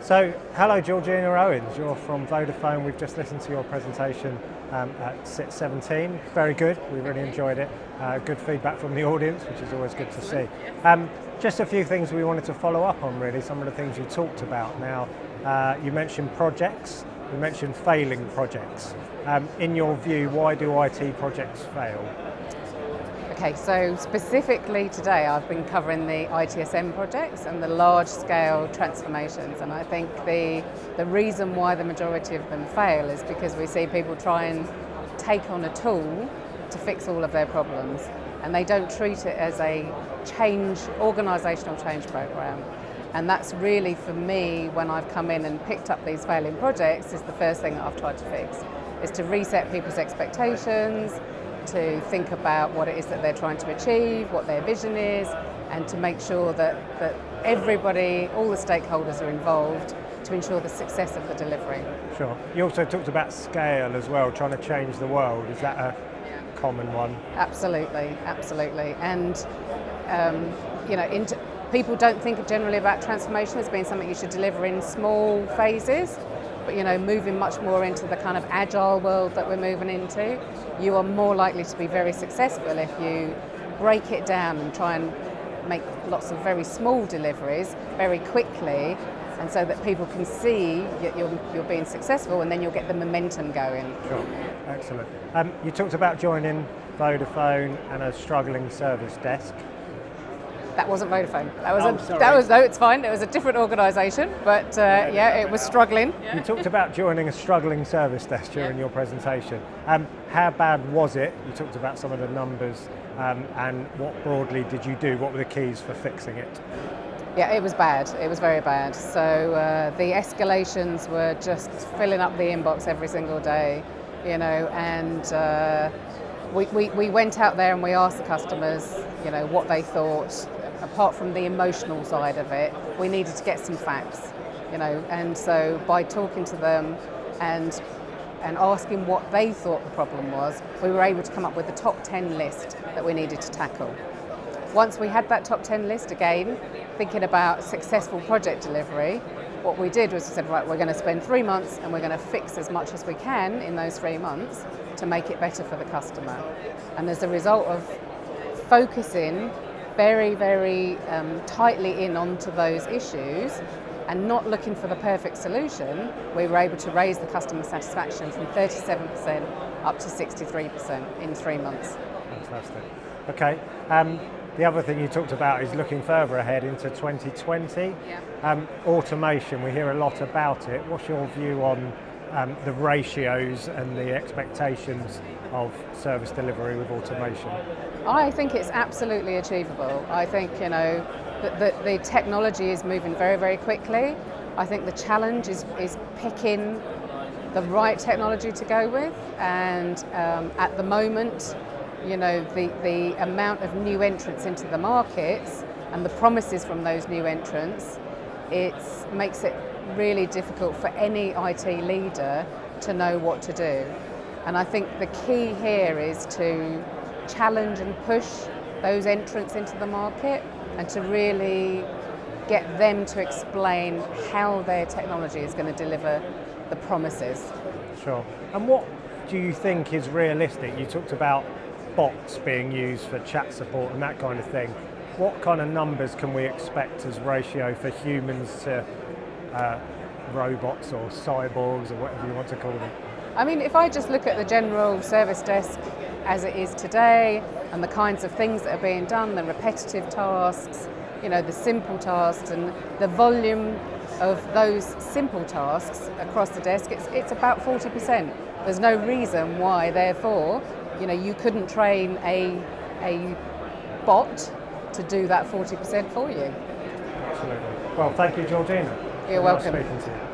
So, hello Georgina Owens, you're from Vodafone. We've just listened to your presentation at SIT 17. Very good, we really enjoyed it. Good feedback from the audience, which is always good to see. Just a few things we wanted to follow up on really, some of the things you talked about. Now, you mentioned projects, you mentioned failing projects. In your view, why do IT projects fail? Okay, so specifically today I've been covering the ITSM projects and the large-scale transformations, and I think the reason why the majority of them fail is because we see people try and take on a tool to fix all of their problems, and they don't treat it as a organisational change program. And that's really, for me, when I've come in and picked up these failing projects, is the first thing that I've tried to fix, is to reset people's expectations, to think about what it is that they're trying to achieve, what their vision is, and to make sure that everybody, all the stakeholders are involved to ensure the success of the delivery. Sure. You also talked about scale as well, trying to change the world. Is that a common one? Absolutely, absolutely. And people don't think generally about transformation as being something you should deliver in small phases. But moving much more into the kind of agile world that we're moving into, you are more likely to be very successful if you break it down and try and make lots of very small deliveries very quickly, and so that people can see you're being successful, and then you'll get the momentum going. Sure, excellent. You talked about joining Vodafone and a struggling service desk. That wasn't Vodafone. No, it's fine. It was a different organisation, but it was struggling. You talked about joining a struggling service desk during your presentation. How bad was it? You talked about some of the numbers, and what broadly did you do? What were the keys for fixing it? Yeah, it was bad. It was very bad. So the escalations were just filling up the inbox every single day, and we went out there and we asked the customers, what they thought. Apart from the emotional side of it, we needed to get some facts, and so by talking to them and asking what they thought the problem was, we were able to come up with the top 10 list that we needed to tackle. Once we had that top 10 list, again, thinking about successful project delivery, what we did was we said, right, we're going to spend 3 months and we're going to fix as much as we can in those 3 months to make it better for the customer. And as a result of focusing very, very tightly in onto those issues and not looking for the perfect solution, we were able to raise the customer satisfaction from 37% up to 63% in 3 months. Fantastic. Okay. The other thing you talked about is looking further ahead into 2020. Yeah. Automation, we hear a lot about it. What's your view on the ratios and the expectations of service delivery with automation? I think it's absolutely achievable. I think that the technology is moving very, very quickly. I think the challenge is picking the right technology to go with, and at the moment, the amount of new entrants into the markets and the promises from those new entrants, it makes it really difficult for any IT leader to know what to do. And I think the key here is to challenge and push those entrants into the market and to really get them to explain how their technology is going to deliver the promises. Sure. And what do you think is realistic? You talked about bots being used for chat support and that kind of thing. What kind of numbers can we expect as ratio for humans to robots or cyborgs or whatever you want to call them? I mean, if I just look at the general service desk as it is today and the kinds of things that are being done, the repetitive tasks, the simple tasks, and the volume of those simple tasks across the desk, it's about 40%. There's no reason why, therefore, you couldn't train a bot to do that 40% for you. Absolutely. Well, thank you, Georgina. You're welcome. Nice speaking to you.